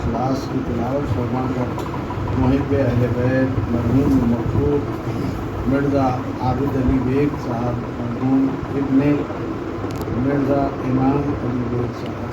اخلاص کی تلاوت فرما کر محب اہل بیت مرحوم مقبول مرزا عابد علی بیگ صاحب مرحوم ابن مرزا امام علی بیگ صاحب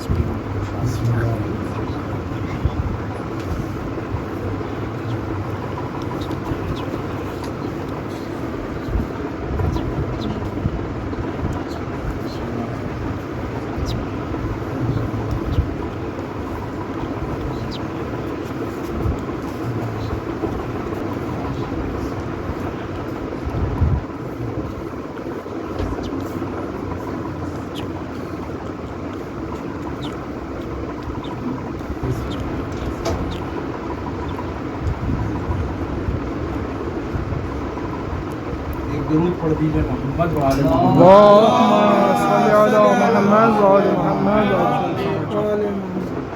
درود پڑھ دیجیے محمد وعلی محمد اللهم صل على محمد وعلى محمد.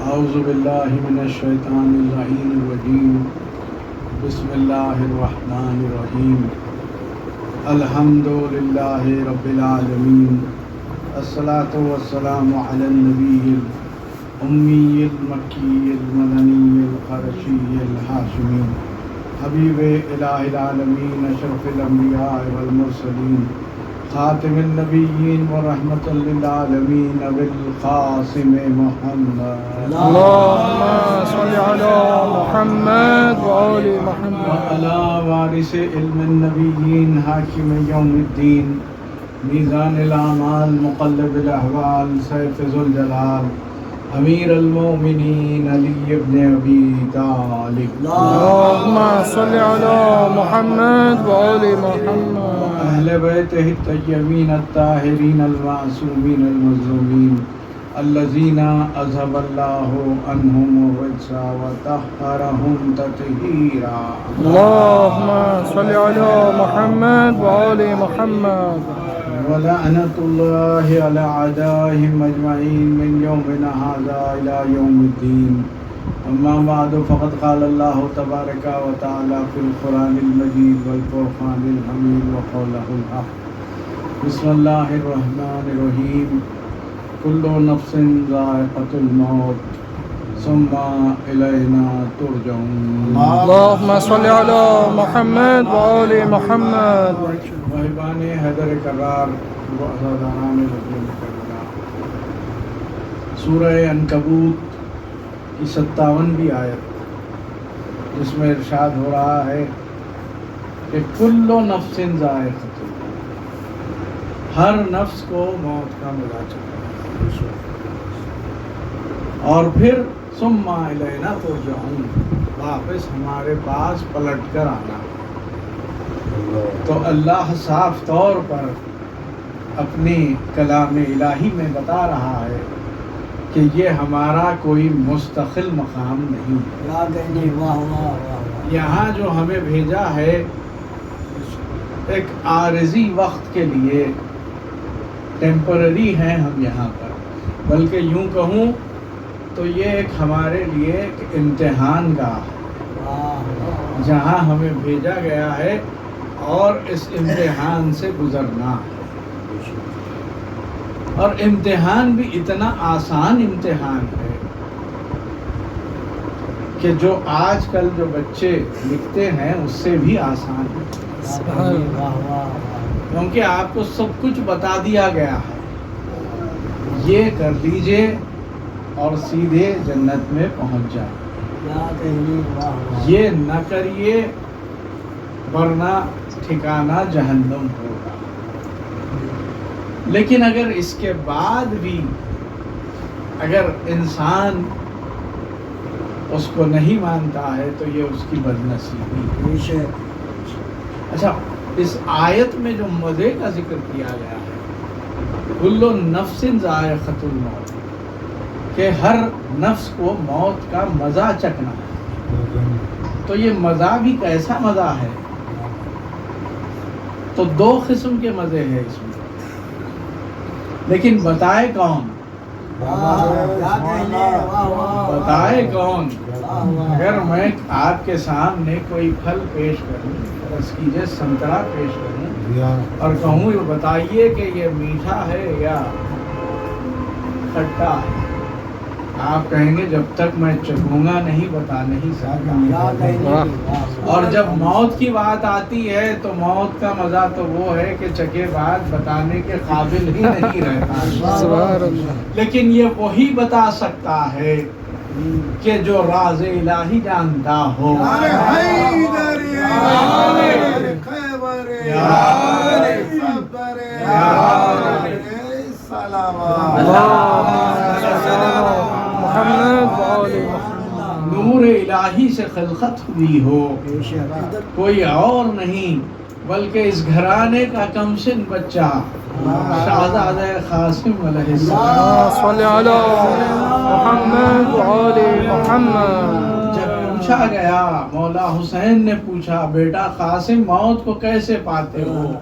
اعوذ باللہ من الشیطان اللعین الرجیم بسم اللہ الرحمن الرحیم الحمد للہ رب العالمین الصلاة والسلام علی النبی الامی المکی المدنی القرشی الحاشمی حبیب الہ العالمین اشرف الانبیاء والمرسلین خاتم النبیین ورحمۃ للعالمین بالقاسم محمد اللهم صل على محمد وعلى محمد وعلى وارث علم النبیین حاکم یوم الدین میزان الاعمال مقلب الاحوال سیف ذو الجلال امیر المومنین علی ابن ابی طالب اللهم صل على محمد وعلى محمد اہل بیتہ الطیبین الطاہرین المعصومین المظلومین الذین اذهب اللہ عنہم الرجس وطہرہم تطہیرا اللهم صل على محمد وعلى محمد ولعنۃ اللہ علی اعدائہم اجمعین من یومنا ھذا الی یوم الدین اما بعد فقد قال اللہ تبارک و تعالی فی القرآن المجید والفرقان الحمید وقولہ الحق بسم اللہ الرحمن الرحیم کل نفس ذائقۃ الموت ثم الینا ترجعون اللهم صل على محمد وعلى محمد محبان حیدر کرار وعزاداران رضی کربلا سورہ عنکبوت کی 57ویں آیت جس میں ارشاد ہو رہا ہے کہ کل نفس ذائقۃ الموت، ہر نفس کو موت کا مزہ چکھنا ہے، اور پھر ثم الینا ترجعون، واپس ہمارے پاس پلٹ کر آنا۔ تو اللہ صاف طور پر اپنی کلام الہی میں بتا رہا ہے کہ یہ ہمارا کوئی مستقل مقام نہیں، یہاں جو ہمیں بھیجا ہے ایک عارضی وقت کے لیے، ٹیمپرری ہیں ہم یہاں پر، بلکہ یوں کہوں تو یہ ایک ہمارے لیے ایک امتحان گاہ ہے جہاں ہمیں بھیجا گیا ہے اور اس امتحان سے گزرنا ہے۔ اور امتحان بھی اتنا آسان امتحان ہے کہ جو آج کل جو بچے لکھتے ہیں اس سے بھی آسان ہے، کیونکہ آپ کو سب کچھ بتا دیا گیا ہے، یہ کر لیجئے اور سیدھے جنت میں پہنچ جائے، یہ نہ کریے ورنہ ٹھکانہ جہنم ہوگا۔ لیکن اگر اس کے بعد بھی اگر انسان اس کو نہیں مانتا ہے تو یہ اس کی بدنصیبی ہے۔ اچھا، اس آیت میں جو مزے کا ذکر کیا گیا ہے، کل نفس ذائقۃ الموت، کہ ہر نفس کو موت کا مزہ چکھنا ہے، تو یہ مزہ بھی کیسا مزہ ہے؟ تو دو قسم کے مزے ہیں اس میں، لیکن بتائے کون؟ بتائے کون؟ اگر میں آپ کے سامنے کوئی پھل پیش کروں، فرض کیجیے سنترا پیش کروں اور کہوں یہ بتائیے کہ یہ میٹھا ہے یا کھٹا ہے، آپ کہیں گے جب تک میں چکھوں گا نہیں بتا نہیں سکتا. اور جب موت کی بات آتی ہے تو موت کا مزہ تو وہ ہے کہ چکے بعد بتانے کے قابل ہی نہیں رہتا. سبحان اللہ. لیکن یہ وہی بتا سکتا ہے کہ جو راز الہی جانتا ہو. نور الہی سے خلقت ہوئی ہو، کوئی اور نہیں بلکہ اس گھرانے کا کمسن بچہ شہزادہ قاسم علیہ السلام. صلی علی محمد وآل محمد. جب پوچھا گیا، مولا حسین نے پوچھا بیٹا قاسم موت کو کیسے پاتے ہو؟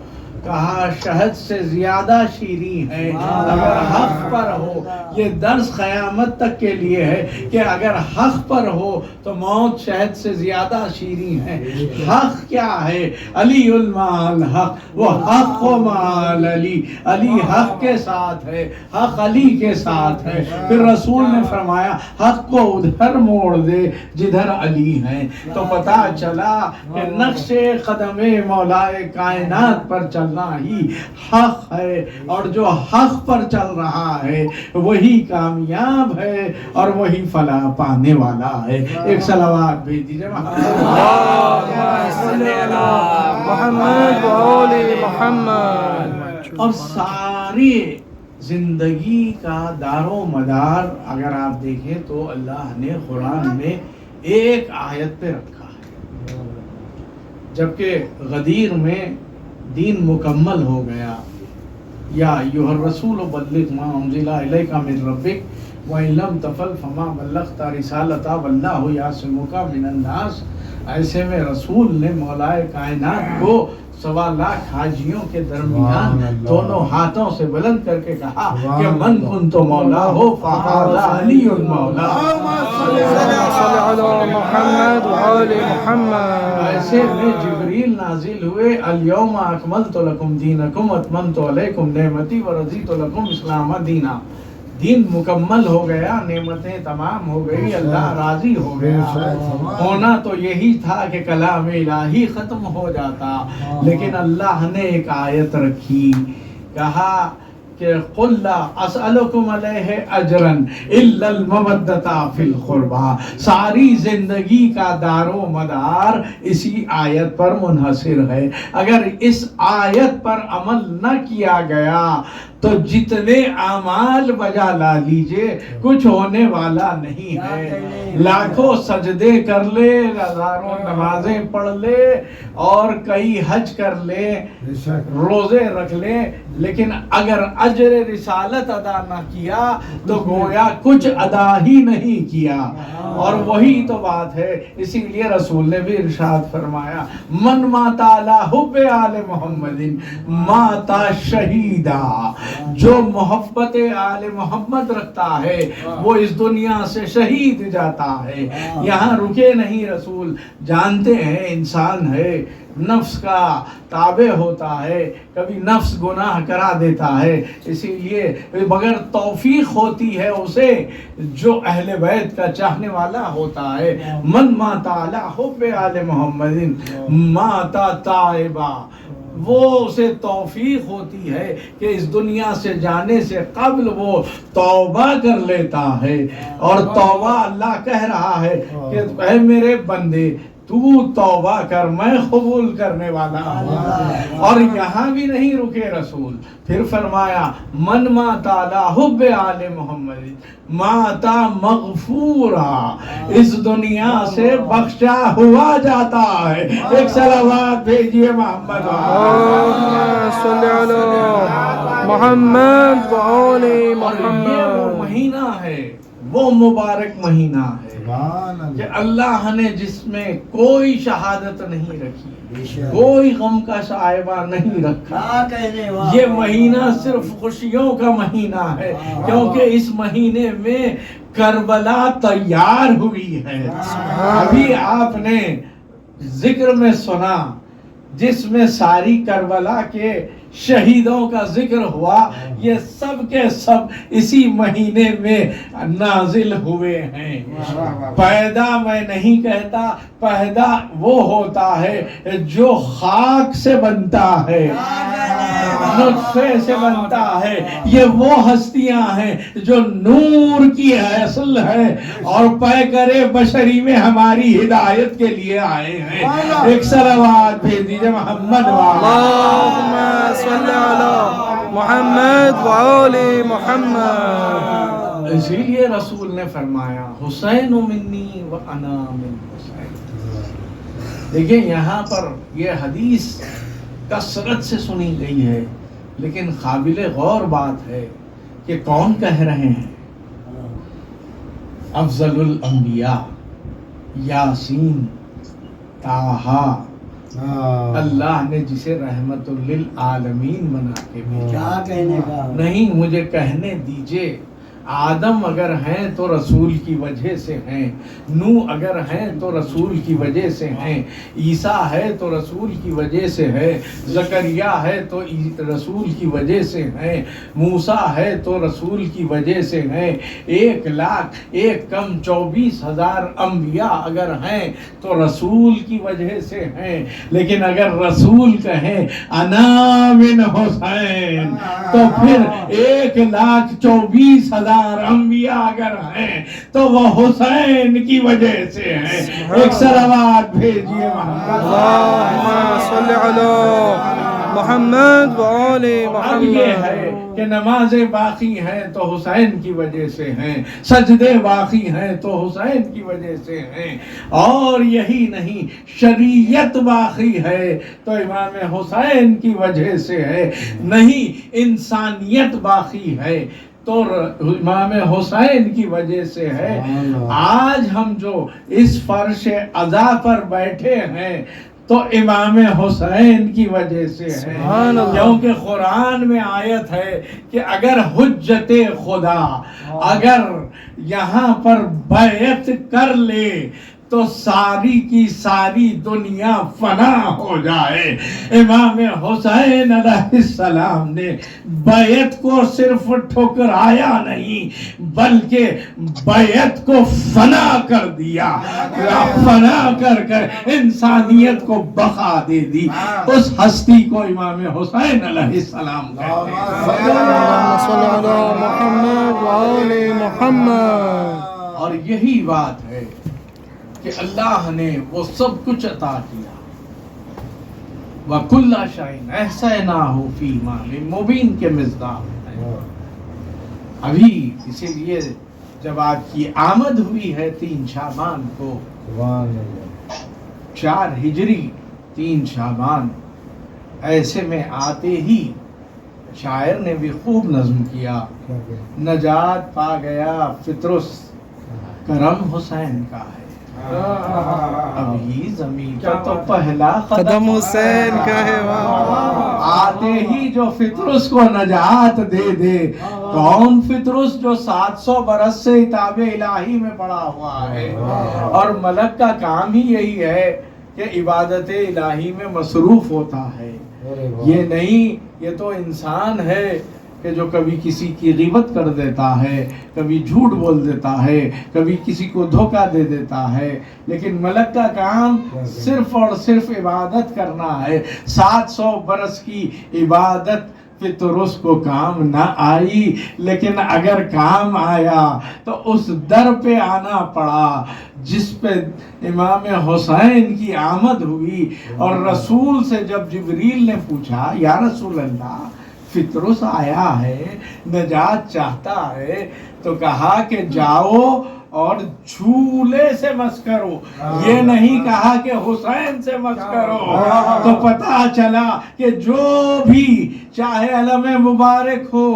کہا شہد سے زیادہ شیریں ہے اگر حق پر ہو. یہ درس قیامت تک کے لیے ہے کہ اگر حق پر ہو تو موت شہد سے زیادہ شیریں ہے. حق کیا ہے؟ علی المال حق، وہ حق و مال علی. علی حق کے ساتھ ہے، حق علی کے ساتھ ہے. پھر رسول نے فرمایا حق کو ادھر موڑ دے جدھر علی ہیں. تو پتا چلا کہ نقش قدم مولائے کائنات پر چلنا ہی حق ہے، اور جو حق پر چل رہا ہے وہی کامیاب ہے اور وہی فلاح پانے والا ہے. ایک صلوات بھیج دیجیے محمد وآل محمد. اور ساری زندگی کا دار و مدار اگر آپ دیکھیں تو اللہ نے قرآن میں ایک آیت پہ رکھا ہے. جبکہ غدیر میں دین مکمل ہو گیا. یا ایھا الرسول بلغ ما انزل الیک من ربک وان لم تفعل فما بلغت رسالتہ واللہ یعصمک من الناس. ایسے میں رسول نے مولائے کائنات کو 1.25 لاکھ حاجیوں کے درمیان دونوں ہاتھوں سے بلند کر کے کہا کہ من کنت مولا ہو فہذا علی المولا. صلی علی محمد وآل محمد. ایسے میں جبریل نازل ہوئے الیوم اکملت لکم دینکم واتممت علیکم نعمتی ورضیت لکم اسلام دینا. دین مکمل ہو گیا، نعمتیں تمام ہو گئی، اللہ راضی ہو گیا. ہونا تو یہی تھا کہ کلام الہی ختم ہو جاتا، لیکن اللہ نے ایک آیت رکھی. کہا کہ قل لا اسألکم علیہ اجرا الا المودۃ فی القربى. ساری زندگی کا دار و مدار اسی آیت پر منحصر ہے. اگر اس آیت پر عمل نہ کیا گیا تو جتنے اعمال بجا لا لیجئے کچھ ہونے والا نہیں ہے. لاکھوں سجدے کر لے، ہزاروں نمازیں پڑھ لے اور کئی حج کر لے، روزے رکھ لے، لیکن اگر اجر رسالت ادا نہ کیا تو گویا کچھ ادا ہی نہیں کیا. اور وہی تو بات ہے. اسی لیے رسول نے بھی ارشاد فرمایا من مات علی حب آل محمد مات شہیدا. جو محبت آل محمد رکھتا ہے وہ اس دنیا سے شہید جاتا ہے. یہاں رکے نہیں. رسول جانتے ہیں انسان ہے، نفس کا تابع ہوتا ہے، کبھی نفس گناہ کرا دیتا ہے. اسی لیے مگر توفیق ہوتی ہے اسے جو اہل بیت کا چاہنے والا ہوتا ہے. من مات علی حب آل محمد مات تائبا. وہ اسے توفیق ہوتی ہے کہ اس دنیا سے جانے سے قبل وہ توبہ کر لیتا ہے. اور توبہ اللہ کہہ رہا ہے کہ اے میرے بندے تو توبہ کر، میں قبول کرنے والا ہوں. اور یہاں بھی نہیں رکے رسول، پھر فرمایا من مات علی حب آل محمد ماتا مغفورا. اس دنیا سے بخشا ہوا جاتا ہے. ایک صلوات بھیجیے محمد صلی علی محمد وآل محمد. یہ وہ مہینہ ہے، وہ مبارک مہینہ ہے کہ اللہ نے جس میں کوئی شہادت نہیں رکھی، کوئی غم کا شائبہ نہیں رکھا. یہ مہینہ صرف خوشیوں کا مہینہ ہے، کیونکہ اس مہینے میں کربلا تیار ہوئی ہے. ابھی آپ نے ذکر میں سنا جس میں ساری کربلا کے شہیدوں کا ذکر ہوا، یہ سب کے سب اسی مہینے میں نازل ہوئے ہیں۔ پیدا میں نہیں کہتا، پیدا وہ ہوتا ہے جو خاک سے بنتا ہے، نطفے سے بنتا ہے۔ یہ وہ ہستیاں ہیں جو نور کی اصل ہے اور پیکر بشری میں ہماری ہدایت کے لیے آئے ہیں۔ ایک صلوات بھیج دیجئے محمد اللهم صل على محمد وآل محمد۔ اسی لیے رسول نے فرمایا حسین منی وانا من حسین۔ دیکھیں یہاں پر یہ حدیث کثرت سے سنی گئی ہے، لیکن قابل غور بات ہے کہ کون کہہ رہے ہیں؟ افضل الانبیاء یاسین طٰہٰ، اللہ نے جسے رحمت للعالمین بنا کے بھیجا۔ نہیں، مجھے کہنے دیجئے، آدم اگر ہیں تو رسول کی وجہ سے ہیں، نوح اگر ہیں تو رسول کی وجہ سے ہیں، عیسیٰ ہے تو رسول کی وجہ سے ہے، زکریا ہے تو رسول کی وجہ سے ہیں، موسیٰ ہے تو رسول کی وجہ سے ہیں۔ 1,24,000 انبیاء اگر ہیں تو رسول کی وجہ سے ہیں۔ لیکن اگر رسول کہیں انا من حسین تو پھر 1,24,000 انبیاء اگر ہیں تو وہ حسین کی وجہ سے ہیں۔ ایک صلوات بھیجیے محمد۔ اللهم صل على محمد وآل اب یہ محمد۔ ہے کہ نمازیں باقی ہیں تو حسین کی وجہ سے ہیں، سجدے باقی ہیں تو حسین کی وجہ سے ہیں، اور یہی نہیں، شریعت باقی ہے تو امام حسین کی وجہ سے ہے، نہیں انسانیت باقی ہے تو امام حسین کی وجہ سے ہے۔ آج ہم جو اس فرش عزا پر بیٹھے ہیں تو امام حسین کی وجہ سے ہے، کیونکہ قرآن میں آیت ہے کہ اگر حجت خدا اگر یہاں پر بیعت کر لے تو ساری کی ساری دنیا فنا ہو جائے۔ امام حسین علیہ السلام نے بیعت کو صرف ٹھکرایا نہیں بلکہ بیعت کو فنا کر دیا، فنا کر کر انسانیت کو بقا دے دی۔ اس ہستی کو امام حسین علیہ السلام کہتے ہیں۔ اللهم صل على محمد وآل محمد۔ اور یہی بات ہے کہ اللہ نے وہ سب کچھ عطا کیا، وَكُلَّ شَيْءٍ أَحْصَيْنَاهُ فِي إِمَامٍ مُبِينٍ کے مصداق ہیں۔ ابھی اسی لیے جب آپ کی آمد ہوئی ہے 3 شعبان کو، 4 ہجری 3 شعبان، ایسے میں آتے ہی شاعر نے بھی خوب نظم کیا، نجات پا گیا فطرس کرم حسین کا ہے، ابھی زمین کا تو پہلا قدم حسین کا ہے۔ آتے ہی جو فطرس کو نجات دے دے، کون فطرس جو 700 برس سے کتاب الہی میں پڑا ہوا ہے، اور ملک کا کام ہی یہی ہے کہ عبادت الہی میں مصروف ہوتا ہے۔ یہ نہیں، یہ تو انسان ہے کہ جو کبھی کسی کی غیبت کر دیتا ہے، کبھی جھوٹ بول دیتا ہے، کبھی کسی کو دھوکہ دے دیتا ہے، لیکن ملک کا کام صرف اور صرف عبادت کرنا ہے۔ 700 برس کی عبادت فطرس کو کام نہ آئی، لیکن اگر کام آیا تو اس در پہ آنا پڑا جس پہ امام حسین کی آمد ہوئی۔ اور رسول سے جب جبریل نے پوچھا یا رسول اللہ فطرس آیا ہے، نجات چاہتا ہے، تو کہا کہ جاؤ اور جھولے سے مس کرو، یہ نہیں کہا کہ حسین سے مس کرو۔ تو پتہ چلا کہ جو بھی چاہے علم مبارک ہو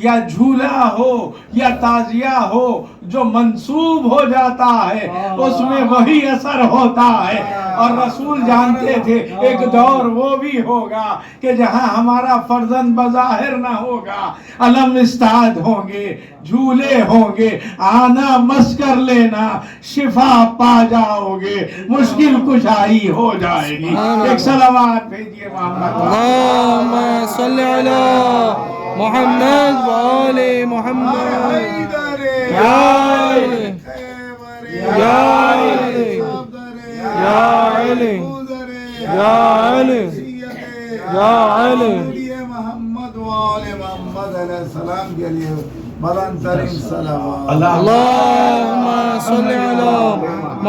یا جھولا ہو یا تازیہ ہو جو منسوب ہو جاتا ہے اس میں وہی اثر ہوتا ہے. اور رسول جانتے تھے ایک دور وہ بھی ہوگا کہ جہاں ہمارا فرزند بظاہر نہ ہوگا، علم استاد ہوں گے، جھولے ہوں گے، آنا مس کر لینا، شفا پا جاؤ گے، مشکل کشائی ہو جائے گی. ایک صلوات بھیجیے محمد. اللهم صل على محمد وآل محمد. يا علي يا علي يا علي يا علي يا علي. محمد وآل محمد علیہ السلام کے لیے بلند ترین صلوات. اللهم صل على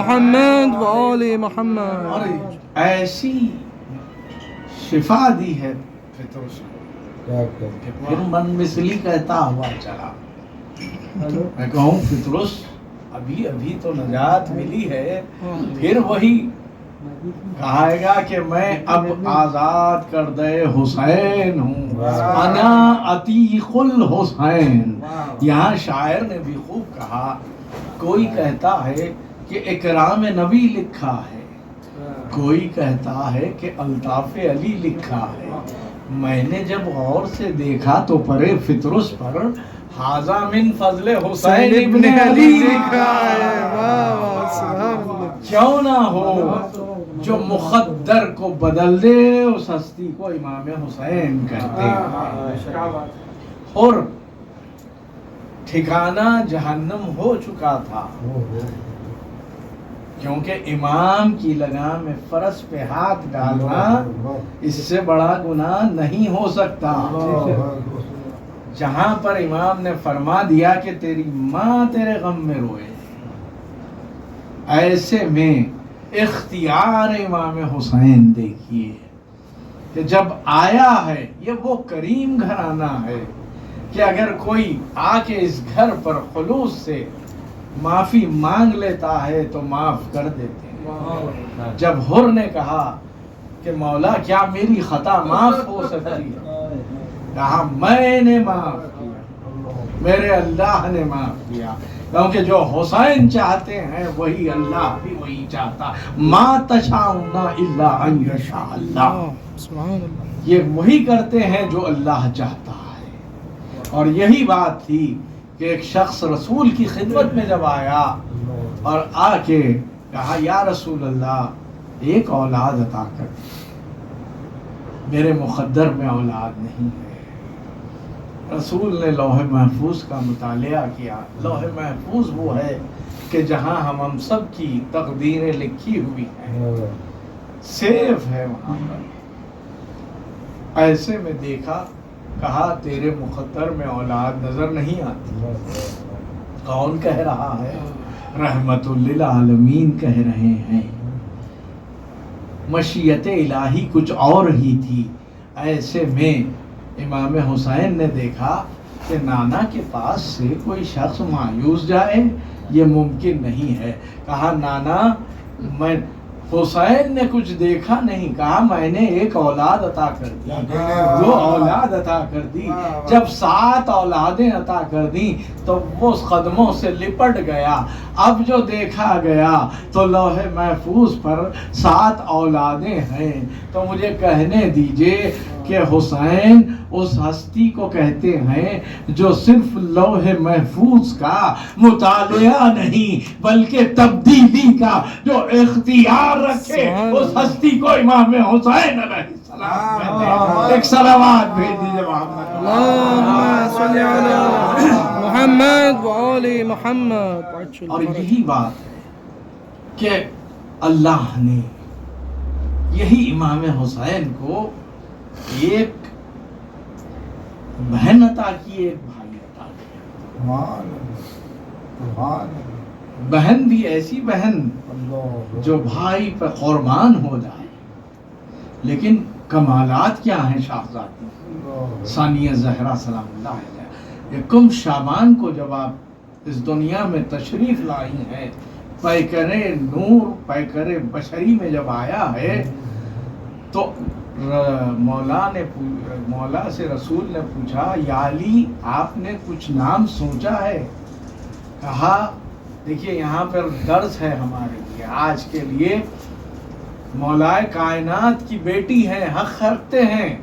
محمد وآل محمد. ایسی شفا دی ہے فطرس کو کہ پھر من مثلی کہتا ہوا چلا. میں کہوں فطرس ابھی ابھی تو نجات ملی ہے، پھر وہی کہائے گا کہ میں اب آزاد کردہ حسین ہوں، انا عتیق الحسین. یہاں شاعر نے بھی خوب کہا، کوئی کہتا ہے کہ اکرام نبی لکھا ہے، کوئی کہتا ہے کہ الطاف علی لکھا ہے. میں نے جب غور سے دیکھا تو پرے فطرس پر حاذا من فضل حسین ابن علی لکھا ہے. واہ واہ سبحان اللہ. کیوں نہ ہو جو مقدر کو بدل دے اس ہستی کو امام حسین کہتے ہیں. اور ٹھکانہ جہنم ہو چکا تھا، کیونکہ امام کی لگام میں فرش پہ ہاتھ ڈالنا اس سے بڑا گناہ نہیں ہو سکتا. جہاں پر امام نے فرما دیا کہ تیری ماں تیرے غم میں روئے، ایسے میں اختیار امام حسین دیکھیے کہ جب آیا ہے، یہ وہ کریم گھرانہ ہے کہ اگر کوئی آ کے اس گھر پر خلوص سے معافی مانگ لیتا ہے تو معاف کر دیتے ہیں. جب حر نے کہا کہ مولا کیا میری خطا معاف ہو سکتی ہے، کہا میں نے معاف کیا، میرے اللہ نے معاف کیا. کیونکہ جو حسین چاہتے ہیں وہی اللہ بھی وہی چاہتا. ما تشاءون الا ان یشاء اللہ. سبحان اللہ. یہ وہی کرتے ہیں جو اللہ چاہتا ہے. اور یہی بات تھی کہ ایک شخص رسول کی خدمت میں جب آیا اور آ کے کہا یا رسول اللہ ایک اولاد عطا کر، میرے مقدر میں اولاد نہیں ہے. رسول نے لوح محفوظ کا مطالعہ کیا. لوح محفوظ وہ ہے کہ جہاں ہم سب کی تقدیریں لکھی ہوئی ہیں، سیف ہے وہاں پر. ایسے میں دیکھا، کہا تیرے مقدر میں اولاد نظر نہیں آتی. کون کہہ رہا ہے؟ رحمت للعالمین کہہ رہے ہیں. مشیت الہی کچھ اور ہی تھی. ایسے میں امام حسین نے دیکھا کہ نانا کے پاس سے کوئی شخص مایوس جائے، یہ ممکن نہیں ہے. کہا نانا میں حسین نے کچھ دیکھا نہیں. کہا میں نے ایک اولاد عطا کر دی، 2 اولاد عطا کر دی. جب 7 اولادیں عطا کر دی تو وہ قدموں سے لپٹ گیا. اب جو دیکھا گیا تو لوح محفوظ پر 7 اولادیں ہیں. تو مجھے کہنے دیجئے کہ حسین اس ہستی کو کہتے ہیں جو صرف لوح محفوظ کا مطالعہ نہیں بلکہ تبدیلی کا جو اختیار رکھے، اس ہستی کو امام حسین علیہ السلام کہتے ہیں. ایک صلوات بھیج دیجئے محمد. اللهم صل على محمد وآل محمد. اور یہی بات ہے کہ اللہ نے یہی امام حسین کو ایک بہن عطا کی، ایک بھائی عطا کیا. بہن بھی ایسی بہن جو بھائی پہ قربان ہو جائے. لیکن کمالات کیا ہیں شاہزادی ثانیہ زہرا سلام اللہ علیہ. 1 شعبان کو جب آپ اس دنیا میں تشریف لائی ہیں، پیکر نور پیکر بشری میں جب آیا ہے تو مولا سے رسول نے پوچھا یا علی آپ نے کچھ نام سوچا ہے؟ کہا دیکھیے یہاں پر درس ہے ہمارے لیے آج کے لیے، مولائے کائنات کی بیٹی ہے، حق رکھتے ہیں،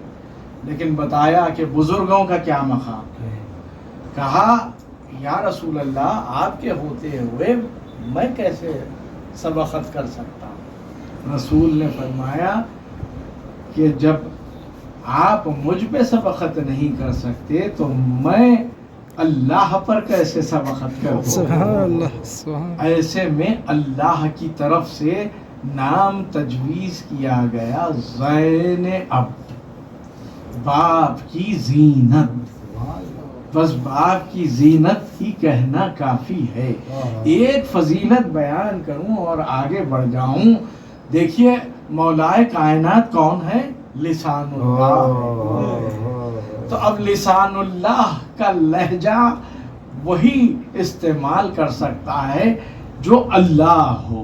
لیکن بتایا کہ بزرگوں کا کیا مقام ہے۔ کہا یا رسول اللہ آپ کے ہوتے ہوئے میں کیسے سبقت کر سکتا ہوں؟ رسول نے فرمایا کہ جب آپ مجھ پہ سبقت نہیں کر سکتے تو میں اللہ پر کیسے سبقت کروں؟ سبحان اللہ، سبحان ایسے میں اللہ کی طرف سے نام تجویز کیا گیا زین عبد، باپ کی زینت۔ بس باپ کی زینت ہی کہنا کافی ہے۔ ایک فضیلت بیان کروں اور آگے بڑھ جاؤں۔ دیکھیے مولائے کائنات کون ہے؟ لسان اللہ۔ تو اب لسان اللہ کا لہجہ وہی استعمال کر سکتا ہے جو اللہ ہو،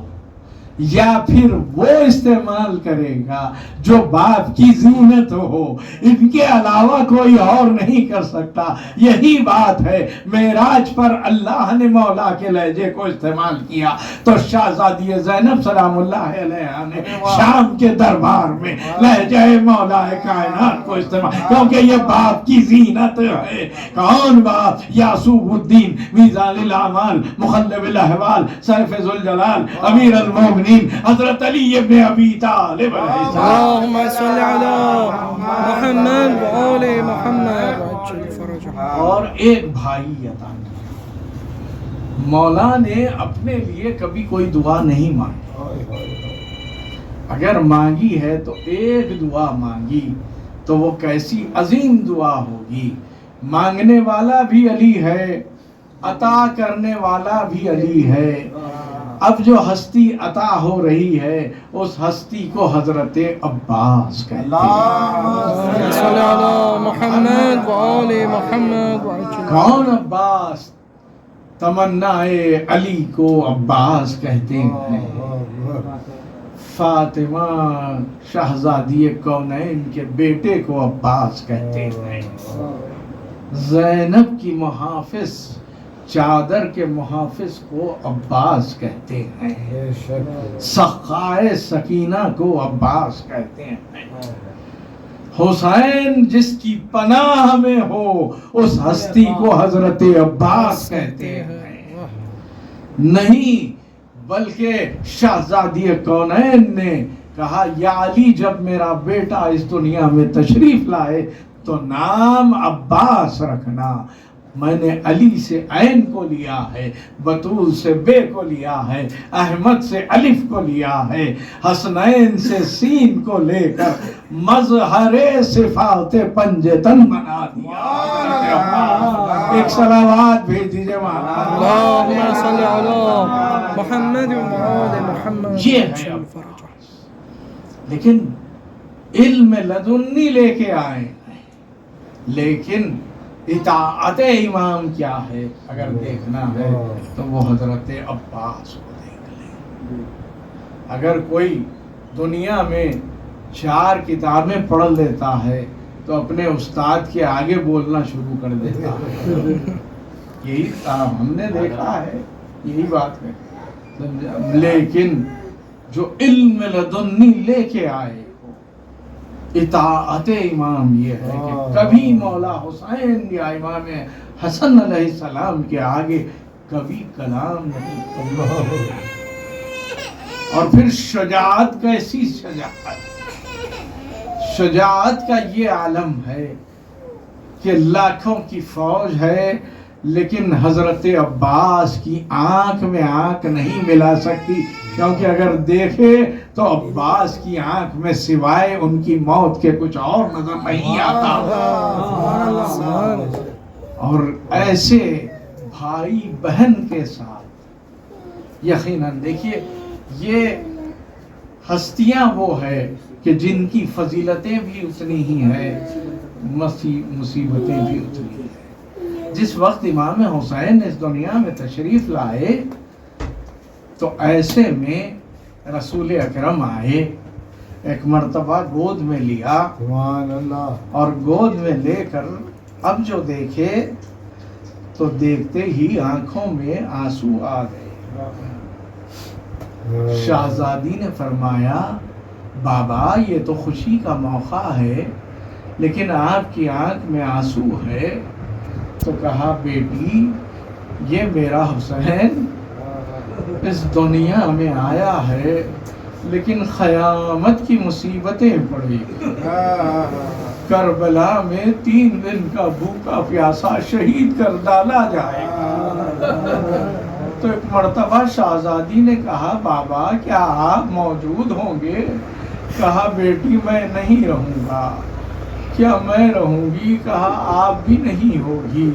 یا پھر وہ استعمال کرے گا جو باپ کی زینت ہو، ان کے علاوہ کوئی اور نہیں کر سکتا۔ یہی بات ہے معراج پر اللہ نے مولا کے لہجے کو استعمال کیا تو شہزادی زینب سلام اللہ علیہا نے شام کے دربار میں لہجہ مولا کائنات کو استعمال، کیونکہ یہ باپ کی زینت ہے۔ کون باپ؟ یعقوب الدین میزان الاعمال، مخلب الاحوال، سیف ذوالجلال، امیر المومنین حضرت علی ابن ابی طالب علیہ السلام۔ اللهم صل على محمد وآل محمد وعجل فرجهم۔ اور ایک بھائی عطا کیا۔ مولا نے اپنے لیے کبھی کوئی دعا نہیں مانگی، اگر مانگی ہے تو ایک دعا مانگی تو وہ کیسی عظیم دعا ہوگی۔ مانگنے والا بھی علی ہے، عطا کرنے والا بھی علی ہے۔ اب جو ہستی عطا ہو رہی ہے اس ہستی کو حضرت عباس کہتے ہیں۔ اللهم صل على محمد وآل محمد وعجل۔ کون عباس؟ تمنا علی کو عباس کہتے ہیں۔ فاطمہ شہزادی کونین کے بیٹے کو عباس کہتے ہیں۔ زینب کی محافظ، چادر کے محافظ کو عباس کہتے ہیں۔ سخائے سکینہ کو عباس کہتے ہیں۔ حسین جس کی پناہ میں ہو اس ہستی کو حضرت عباس کہتے ہیں۔ نہیں بلکہ شہزادی کونین نے کہا یا علی جب میرا بیٹا اس دنیا میں تشریف لائے تو نام عباس رکھنا۔ میں نے علی سے عین کو لیا ہے، بطول سے بے کو لیا ہے، احمد سے الف کو لیا ہے، حسنین سے سین کو لے کر مظہر صفات پنجتن بنا دیا۔ ایک صلوات بھیج دیجئے مولانا۔ اللهم صل على محمد وآل محمد یہ ہے وعجل فرجهم۔ لیکن علم لدنی لے کے آئے ہیں، لیکن اطاعت امام کیا ہے اگر دیکھنا ہے تو وہ حضرت عباس کو دیکھ لیں۔ اگر کوئی دنیا میں 4 کتابیں پڑھ لیتا ہے تو اپنے استاد کے آگے بولنا شروع کر دیتا ہے۔ یہی ہم نے دیکھا ہے، یہی بات ہے۔ لیکن جو علم لدنی لے کے آئے اطاعت امام یہ ہے کہ کبھی مولا حسین یا امام حسن علیہ السلام کے آگے کبھی کلام نہیں۔ اور پھر شجاعت، کیسی شجاعت! شجاعت کا یہ عالم ہے کہ لاکھوں کی فوج ہے لیکن حضرت عباس کی آنکھ میں آنکھ نہیں ملا سکتی، کیونکہ اگر دیکھے تو عباس کی آنکھ میں سوائے ان کی موت کے کچھ اور نظر نہیں آتا۔ اور ایسے بھائی بہن کے ساتھ یقیناً دیکھیے یہ ہستیاں وہ ہے کہ جن کی فضیلتیں بھی اتنی ہی ہیں، مصیبتیں بھی اتنی ہیں۔ جس وقت امام حسین اس دنیا میں تشریف لائے تو ایسے میں رسول اکرم آئے، ایک مرتبہ گود میں لیا اور گود میں لے کر اب جو دیکھے تو دیکھتے ہی آنکھوں میں آنسو آ گئے۔ شہزادی نے فرمایا بابا یہ تو خوشی کا موقع ہے لیکن آپ کی آنکھ میں آنسو ہے۔ تو کہا بیٹی یہ میرا حسین اس دنیا میں آیا ہے لیکن قیامت کی مصیبتیں پڑی، کربلا میں 3 دن کا بھوکا پیاسا شہید کر ڈالا جائے گا۔ تو ایک مرتبہ شہزادی نے کہا بابا کیا آپ موجود ہوں گے؟ کہا بیٹی میں نہیں رہوں گا۔ کیا میں رہوں گی؟ کہا آپ بھی نہیں ہوگی۔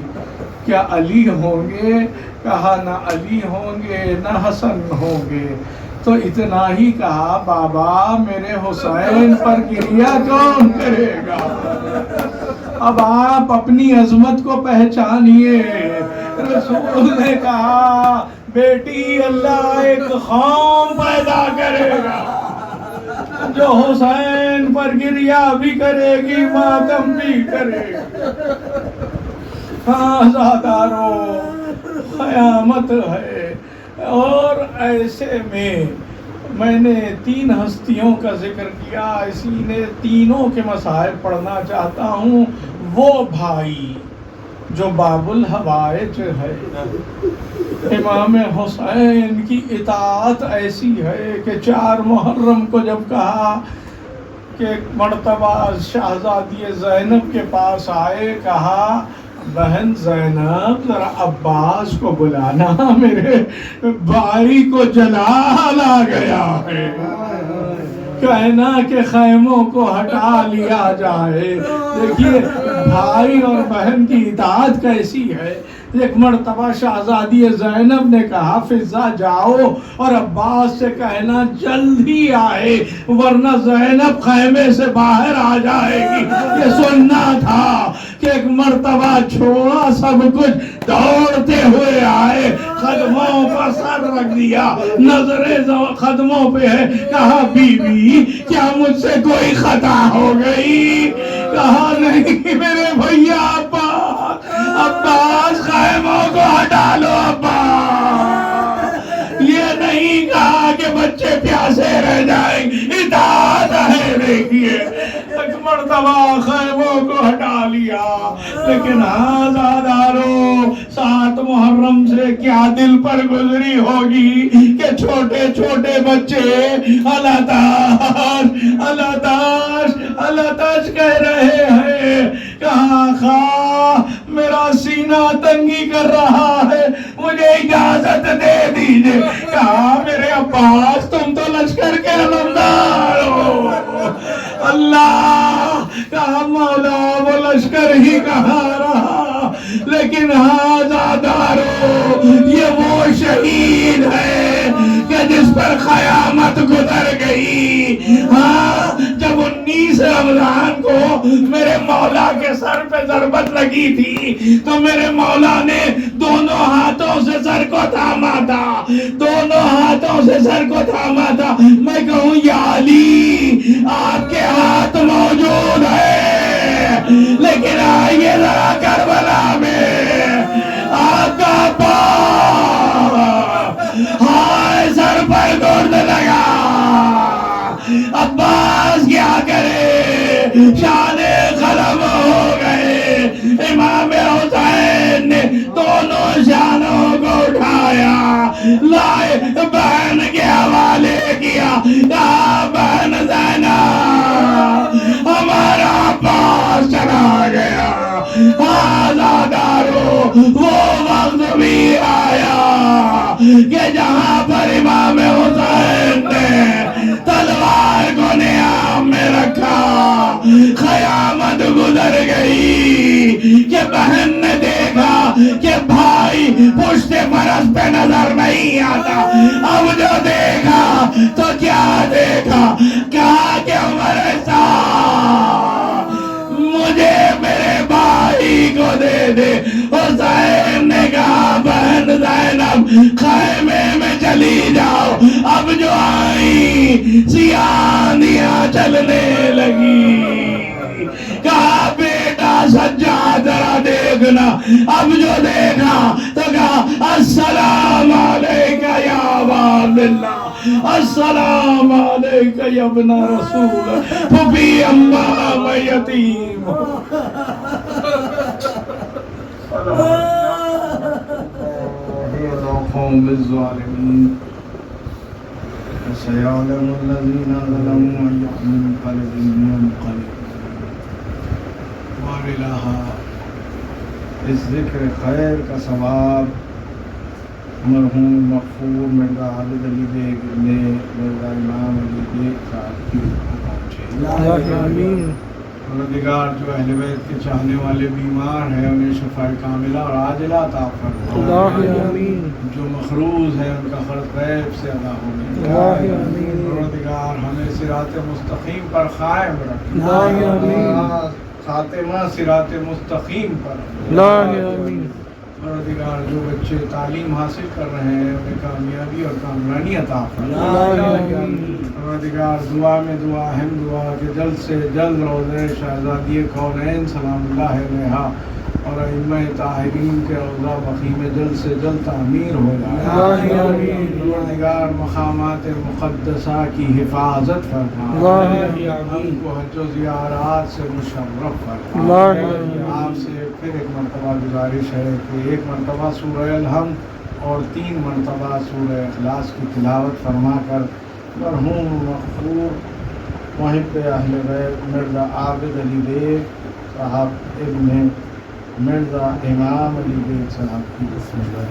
کیا علی ہوں گے؟ کہا نہ علی ہوں گے نہ حسن ہوں گے۔ تو اتنا ہی کہا بابا میرے حسین پر گریہ کون کرے گا؟ اب آپ اپنی عظمت کو پہچانیے۔ رسول نے کہا بیٹی اللہ ایک قوم پیدا کرے گا جو حسین پر گریہ بھی کرے گی ماتم بھی کرے گی۔ عزادارو قیامت ہے۔ اور ایسے میں نے 3 ہستیوں کا ذکر کیا، اسی نے تینوں کے مصائب پڑھنا چاہتا ہوں۔ وہ بھائی جو باب الحوائج ہے، امام حسین کی اطاعت ایسی ہے کہ 4 محرم کو جب کہا کہ ایک مرتبہ شہزادی زینب کے پاس آئے، کہا بہن زینب ذرا عباس کو بلانا، میرے بھائی کو جلال آ گیا ہے، کہنا کہ خیموں کو ہٹا لیا جائے۔ دیکھیے بھائی اور بہن کی اطاعت کیسی ہے۔ ایک مرتبہ شہزادی زینب نے کہا فضا جاؤ اور عباس سے کہنا جلد ہی آئے ورنہ زینب خیمے سے باہر آ جائے گی۔ یہ سننا تھا کہ ایک مرتبہ چھوڑا سب کچھ، دوڑتے ہوئے آئے، قدموں پر سر رکھ دیا، نظریں قدموں پہ ہے، کہا بی بی کیا مجھ سے کوئی خطا ہو گئی؟ کہا نہیں میرے بھیا عباس خیموں کو ہٹا لو عباس۔ یہ نہیں کہا کہ بچے پیاسے رہ جائیں، اطاعت ہے۔ دیکھیے ایک مرتبہ خیموں کو ہٹا لیا، لیکن عزادارو 7 محرم سے کیا دل پر گزری ہوگی کہ چھوٹے چھوٹے بچے اللہ تاش اللہ تاش اللہ تاش کہہ رہے ہیں۔ کہاں خواہ میرا سینہ تنگی کر رہا ہے، مجھے اجازت دے دیجئے۔ کہا میرے عباس تم تو لشکر کے علمدار ہو۔ اللہ کہا مولا وہ لشکر ہی کہاں رہا، لیکن عزادارو یہ وہ شہید ہے کہ جس پر قیامت گزر گئی۔ ہاں جب 19 رمضان کو میرے مولا کے سر پہ ضربت لگی تھی تو میرے مولا نے دونوں ہاتھوں سے سر کو تھاما تھا، دونوں ہاتھوں سے سر کو تھاما تھا۔ میں کہوں یا علی آپ کے ہاتھ موجود ہے، لیکن آئیے ذرا کربلا میں آپ کا ہائے سر پر گرد لگا۔ عباس کیا کرے، شان قلم ہو گئے۔ امام حسین نے دونوں شانوں کو اٹھایا، لائے بہن کے حوالے کیا، کہا بہن زینب ہمارا عباس چلا گیا۔ عزادارو وہ وقت بھی آیا کہ جہاں پر امام حسین نے تلوار کو نیام میں رکھا، قیامت گزر گئی کہ بہن نے دیکھا کہ بھائی پشت فرس پہ نظر نہیں آتا۔ اب جو دیکھا تو کیا دیکھا، کہا کہ عمر صاحب مجھے میرے بھائی کو دے دے۔ حسین نے کہا بہن زینب خیمے میں چلی جاؤ۔ اب جو آئی سیاہ آندھیاں چلنے لگی، کہا بیٹا سجا ذرا دیکھنا. اب جو دیکھا تو کہا السلام علیکہ یا عباد اللہ، السلام علیکہ یا ابن رسول، پھوپھی اماں میں یتیم. قوم الظالمین سيعلم الذين ظلموا أي منقلب ينقلبون. وارلہا اس ذکر خیر کا ثواب مرحوم مغفور مرزا عابد علی بیگ نے مرزا امام علی بیگ صاحب کی پہنچے. پروردگار جو اہل بیت کے چاہنے والے بیمار ہیں انہیں شفاء کاملہ اور عاجلہ عطا فرمائے. جو مخروض ہیں ان کا قرض غیب سے ادا ہونے. پروردگار ہمیں صراط مستقیم پر قائم رکھے. خاتمہ صراط مستقیم پر. پروردگار جو بچے تعلیم حاصل کر رہے ہیں انہیں کامیابی اور کامرانی عطا فرمائے. پروردگار دعا میں دعا اہم دعا کہ جلد سے جلد روضہ شہزادی کونین سلام اللہ علیہا اور ائمہ طاہرین کے روضہ بقیع میں جلد سے جلد تعمیر ہو جائے. پروردگار مقامات مقدسہ کی حفاظت فرما. ہم کو حج و زیارات سے مشرف فرما. آپ سے پھر ایک مرتبہ گزارش ہے کہ ایک مرتبہ سورہ الحمد اور 3 مرتبہ سورہ اخلاص کی تلاوت فرما کر مرحوم مغفور محب اہل بیت مرزا عابد علی بیگ صاحب ابن مرزا امام علی بیگ صاحب کی بسم اللہ